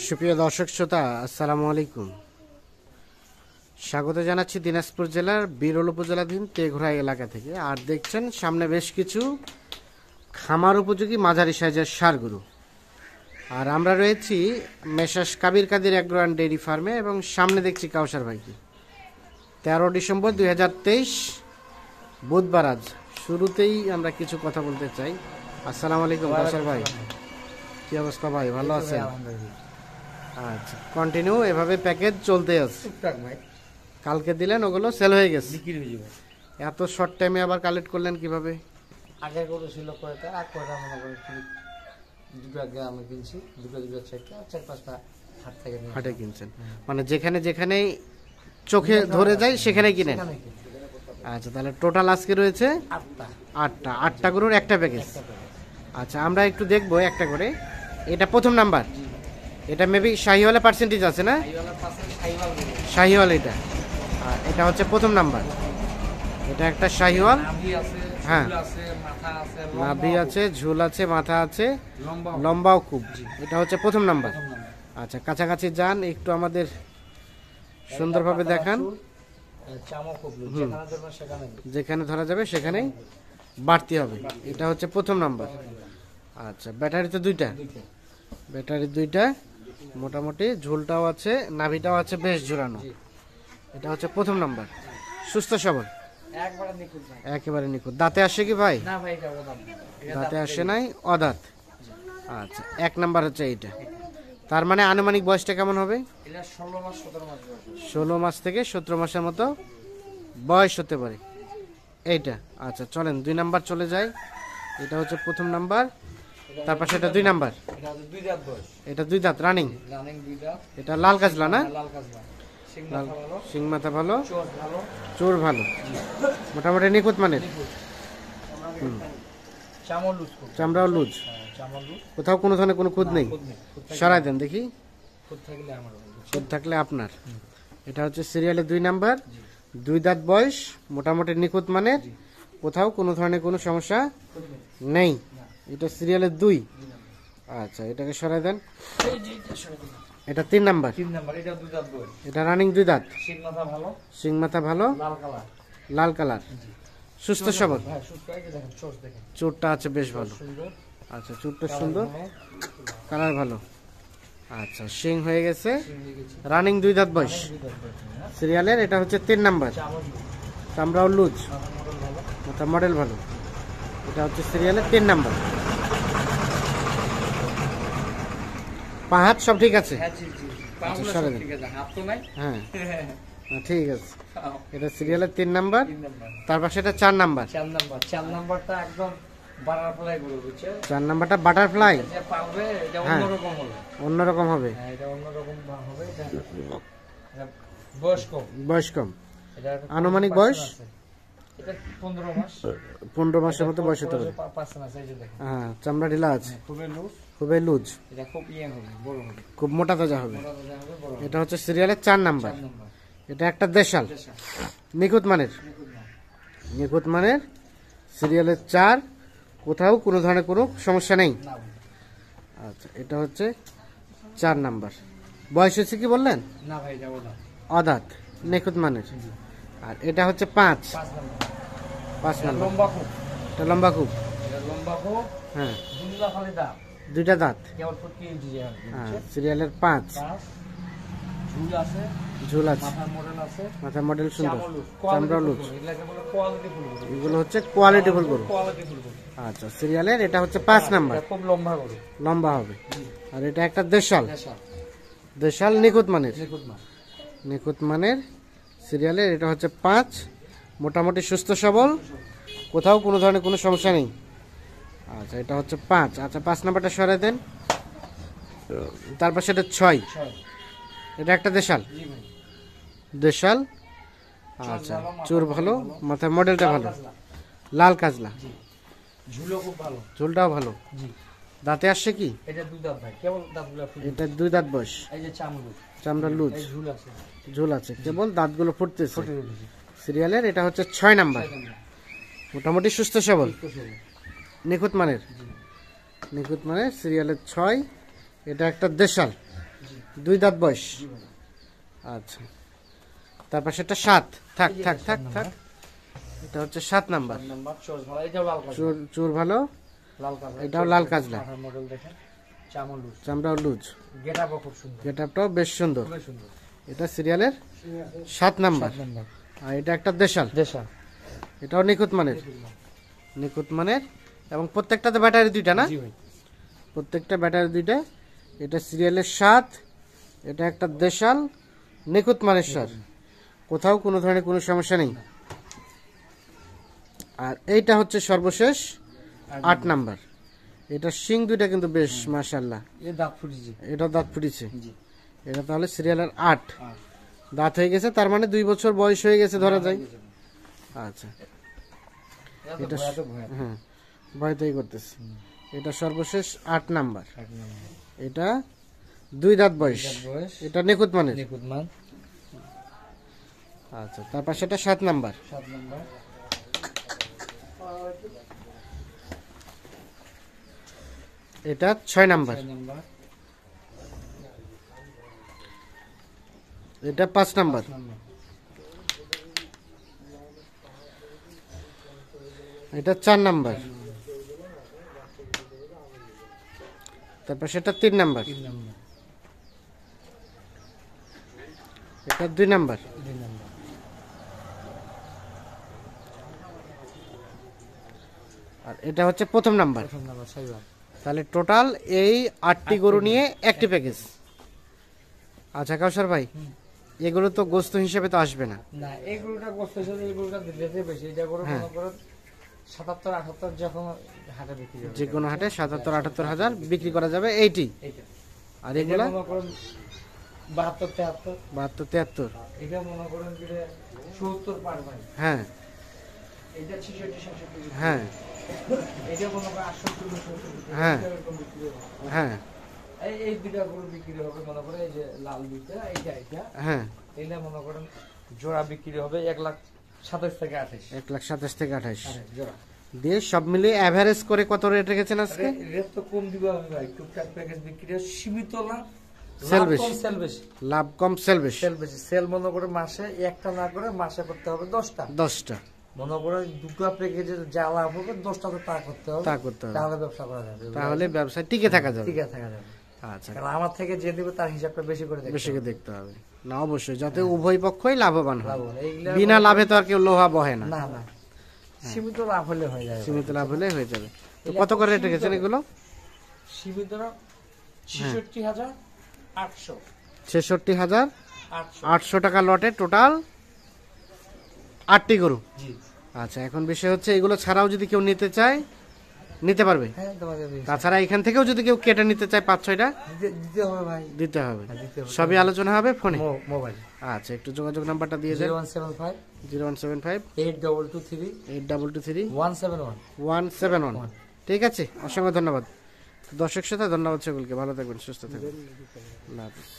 সুপ্রিয় দর্শক শ্রোতা, আসসালামু আলাইকুম। স্বাগত জানাচ্ছি দিনাজপুর জেলার বিরল উপজেলাধীন তেঘরা এলাকা থেকে। আর দেখছেন সামনে বেশ কিছু খামার উপযোগী মাঝারি সাইজের ষাঁড় গরু। আর আমরা রয়েছি messrs Kabir Kadir agro and dairy ফার্মে এবং সামনে দেখছি কাউসার ভাইকে। 13 ডিসেম্বর 2023 বুধবার। আজ শুরুতেই আমরা কিছু কথা বলতে চাই। আসসালামু আলাইকুম কাউসার ভাই, কি অবস্থা ভাই? ভালো আছেন? আচ্ছা, কন্টিনিউ এভাবে প্যাকেজ চলতে আছে। কালকে দিলেন, ওগুলো সেল হয়ে গেছে, বিক্রি হয়ে যাবে। এত শর্ট টাইমে আবার কালেক্ট করলেন কিভাবে? আগে গরু ছিল কয়টা, আর কয়টা মনে করেন দুটো আগে আমি কিনছি, দুটো চার পাঁচটা হাট থেকে হাটে কিনছেন, মানে যেখানে যেখানে চোখে ধরে যায় সেখানে কিনেন। আচ্ছা, তাহলে টোটাল আজকে রয়েছে আটটা গরুর একটা প্যাকেজ। আচ্ছা, আমরা একটু দেখবো একটা করে। এটা প্রথম নাম্বার, এটা মেবি শাহিওয়ালা পার্সেন্টেজ আছে না? শাহিওয়াল এটা। আর এটা হচ্ছে প্রথম নাম্বার, এটা একটা শাহিওয়াল। হ্যাঁ, নাভি আছে, ঝুল আছে, মাথা আছে, লম্বাও খুব। এটা হচ্ছে প্রথম নাম্বার। আচ্ছা, কাছাকাছি যান, একটু আমাদের সুন্দরভাবে দেখান। যেখানে ধরা যাবে সেখানেই বাড়তি হবে। এটা হচ্ছে প্রথম নাম্বার। আচ্ছা, ব্যাটারি তো দুইটা, মোটামুটি ঝুলটাও আছে, নাভিটাও আছে বেশ জোরানো। এটা হচ্ছে প্রথম নাম্বার, সুস্থ সবল, একেবারে নিখুঁত। দাঁতে আসে কি ভাই? দাঁতে আসে নাই, অদাঁত। আচ্ছা, এক নাম্বার হচ্ছে এইটা। তার মানে আনুমানিক বয়সটা কেমন হবে? 16 মাস থেকে 17 মাসের মতো বয়স হতে পারে এইটা। আচ্ছা, চলেন 2 নাম্বার চলে যায়। এটা হচ্ছে প্রথম নাম্বার, তারপর সেটা 2 নাম্বার। এটা 2 দাঁত রানিং। এটা লাল কাজলা না? সিং মাথা ভালো, চোর ভালো, মোটামুটি নিখুঁত মানের। চামড়াও লুজ, কোথাও কোনো ধরনের কোনো খুঁত নেই। সরাই দেন দেখি, খুঁত থাকলে আপনার। এটা হচ্ছে সিরিয়ালে 2 নাম্বার, 2 দাঁত বয়স, মোটামুটি নিখুঁত মানের, কোথাও কোনো ধরনের কোনো সমস্যা নেই। এটা সিরিয়ালের 2। আচ্ছা, এটাকে সরাই দেন। এটা 3 নাম্বার। এটা রানিং 2 দাঁত, সিং মাথা ভালো, লাল কালার, সুস্থ সবল, চোরটা আছে বেশ ভালো। আচ্ছা, চোরটা সুন্দর, কালার ভালো। আচ্ছা, সিং হয়ে গেছে, রানিং 2 দাঁত বয়স সিরিয়ালের। এটা হচ্ছে 3 নাম্বার, চামড়াও লুজ, মাথা মডেল ভালো। এটা হচ্ছে সিরিয়ালের 3 নাম্বার। পা হাত সব ঠিক আছে? হ্যাঁ, ঠিক আছে। এটা সিরিয়ালের 3 নাম্বার। তারপর সেটা 4 নাম্বার। 4 নাম্বারটা একদম বাটারফ্লাই গরু, বুঝছেন? 4 নাম্বারটা বাটারফ্লাই। হ্যাঁ, অন্যরকম হবে। বয়স কম। আনুমানিক বয়স 15 মাসের মতো বয়স হতে পারে। হ্যাঁ, চামড়া ঢিলা আছে, খুবই লুজ, খুব মোটা তাজা হবে। এটা হচ্ছে সিরিয়ালের 4 নাম্বার। এটা একটা দেশাল, নিখুঁত মানের, সিরিয়ালের 4, কোথাও কোনো ধরনের কোনো সমস্যা নেই। আচ্ছা, এটা হচ্ছে 4 নাম্বার। বয়স হচ্ছে কি বললেন? অদাঁত, নিখুঁত মানের। আর এটা হচ্ছে 5 নাম্বার। এটা লম্বা খুব। হ্যাঁ, 2টা দাঁত। হ্যাঁ, সিরিয়ালের 5, ঝুল আছে, মাথা মডেল সুন্দর, চামড়া লুজ। এগুলো হচ্ছে কোয়ালিটি ফুল গরু। আচ্ছা, সিরিয়ালের এটা হচ্ছে 5 নাম্বার, খুব লম্বা হবে। আর এটা একটা দেশাল নিখুঁত মানের সিরিয়ালের। এটা হচ্ছে 5, মোটামুটি সুস্থ সবল, কোথাও কোনো ধরনের কোনো সমস্যা নেই। আচ্ছা, এটা হচ্ছে 5। আচ্ছা, 5 নাম্বারটা সরাই দেন। তারপর সেটা 6। এটা একটা দেশাল। আচ্ছা, চোর ভালো, মাথার মডেলটা ভালো, লাল কাজলা, ঝুলটাও ভালো। দাঁতে আসছে কি? এটা 2 দাঁত বয়স, চামড়া লুজ, ঝুল আছে, কেবল দাঁতগুলো ফুটতেছে। সিরিয়ালের এটা হচ্ছে 6 নাম্বার, মোটামুটি সুস্থ সবল, নিখুঁত মানের সিরিয়ালের 6। এটা একটা দেশাল, 2 দাঁত বয়স। জি ভাই। আচ্ছা, তারপর সেটা 7। থাক এই যে থাক এটা থাক 7 থাক, নাম্বার। এটা হচ্ছে 7 নাম্বার। 7 নাম্বার চোর ভালো, এটাও লাল কাজ। চোর ভালো, লাল কাজলা, এটাও লাল কাজলা। মডেল দেখেন, চামড়া লুজ, চামড়াও লুজ, গেটআপও খুব সুন্দর, গেটআপটাও বেশ সুন্দর। খুবই সুন্দর। এটা সিরিয়ালের 7 নাম্বার। 7 নাম্বার আর এটা একটা দেশাল, দেশা, এটাও নিখুঁত মানের, নিখুঁত মানের। এবং প্রত্যেকটাতে ব্যাটারি 2টা না? জি ভাই। প্রত্যেকটা ব্যাটারি 2টা। এটা সিরিয়ালের 7, এটা একটা দেশাল, নিখুঁত মানের সার, কোথাও কোনো ধরনের কোনো সমস্যা নেই। আর এইটা হচ্ছে সর্বশেষ 8 নাম্বার। এটা শিং 2টা কিন্তু বেশ মাশাআল্লাহ, এ দাঁত ফুটেছে। এটা দাঁত ফুটেছে। জি। এটা তাহলে সিরিয়ালের 8 দাঁত হয়ে গেছে, তার মানে 2 বছর বয়স হয়ে গেছে ধরা যায়। আচ্ছা, এটা হ্যাঁ ভয়তেই করতেছে। এটা সর্বশেষ 8 নাম্বার। এটা 2 দাঁত বয়স, এটা নিখুঁত মানের। নিখুঁত মান। আচ্ছা, তারপর সেটা 7 নাম্বার। 7 নাম্বার। এটা 6 নাম্বার। 6 নাম্বার। এটা 5 নাম্বার। 5 নাম্বার। এটা 4 নাম্বার। তারপর সেটা 3 নাম্বার। 3 নাম্বার। এটা 2 নাম্বার। 2 নাম্বার। আর এটা হচ্ছে প্রথম নাম্বার। 1 number cyber. তাহলে টোটাল এই 8টি গরু নিয়ে একটি প্যাকেজ। আচ্ছা কাউসার ভাই, এগুলো তো গোস্ত হিসেবে তো আসবে না। না, এগুলোটা গোস্ত হিসেবে এগুলোটা দিলে বেশি। এটা করে মনে করেন 77-78 যখন হাটে বিক্রি হবে, যে কোনো হাটে 77-78 হাজার বিক্রি করা যাবে এইটি। এইটা। আর এগুলা মনে করেন 72-73। 72-73। এটা মনে করেন যে 70 পার ভাই। হ্যাঁ এটা 66-67। হ্যাঁ এটা মনে করেন 68-69। হ্যাঁ হ্যাঁ এই দুটা গরু বিক্রি হবে মনে করেন, এই যে লাল দুইটা, এটা হ্যাঁ, এইটা মনে করেন জোড়া বিক্রি হবে 1,27,000 থেকে 28,000। 1,27,000 থেকে 28,000 জোড়া দিয়ে সব মিলিয়ে অ্যাভারেজ করে কত রেট রেখেছেন আজকে? রেট তো কম দিব আমি ভাই, টুকটাক প্যাকেজ বিক্রি হয়, সীমিত না, সেল লাভ বেশি। কম, সেল বেশি। লাভ কম সেল বেশি। সেল বেশি। সেল মনে করে মাসে একটা না করে মাসে করতে হবে 10টা। 10টা মনে করে দুটো প্যাকেজে যা লাভ হবে 10টা তো তা করতে হবে, তা করতে হবে, তাহলে ব্যবসা করা যাবে, তাহলে ব্যবসায় টিকে থাকা যাবে। ঠিক আছে থাকা যাবে। আচ্ছা, কারণ আমার থেকে যে দিবে তার হিসাবটা বেশি করে দেখতে বেশি হবে। করে দেখতে হবে না, অবশ্যই যাতে উভয় পক্ষই লাভবান হয়। লাভ হলে এইগুলা বিনা লাভে তো আর কেউ লোহা বহে না। না না, সীমিত লাভ হলে হয়ে যাবে। সীমিত লাভ হলে হয়ে যাবে। তো কত করে রেট রেখেছেন এগুলো? সীমিত না, 66,800। 66,800 টাকা লটে টোটাল 8টি গরু। জি। আচ্ছা, এখন বিষয় হচ্ছে এগুলো ছাড়াও যদি কেউ নিতে চায় নিতে পারবে। হ্যাঁ তোমাকে তাছাড়া এখান থেকেও যদি কেউ কেটে নিতে চায় 5-6টা দিতে হবে ভাই, দিতে হবে। দিতে হবে। সবই আলোচনা হবে ফোনে। মোবাইল আচ্ছা, একটু যোগাযোগ নাম্বারটা দিয়ে দেন। 0175 0175 8223 8223 171। 171। ঠিক আছে, অসংখ্য ধন্যবাদ দর্শক শ্রোতা, ধন্যবাদ সকলকে, ভালো থাকবেন, সুস্থ থাকবেন, আল্লাহ হাফেজ।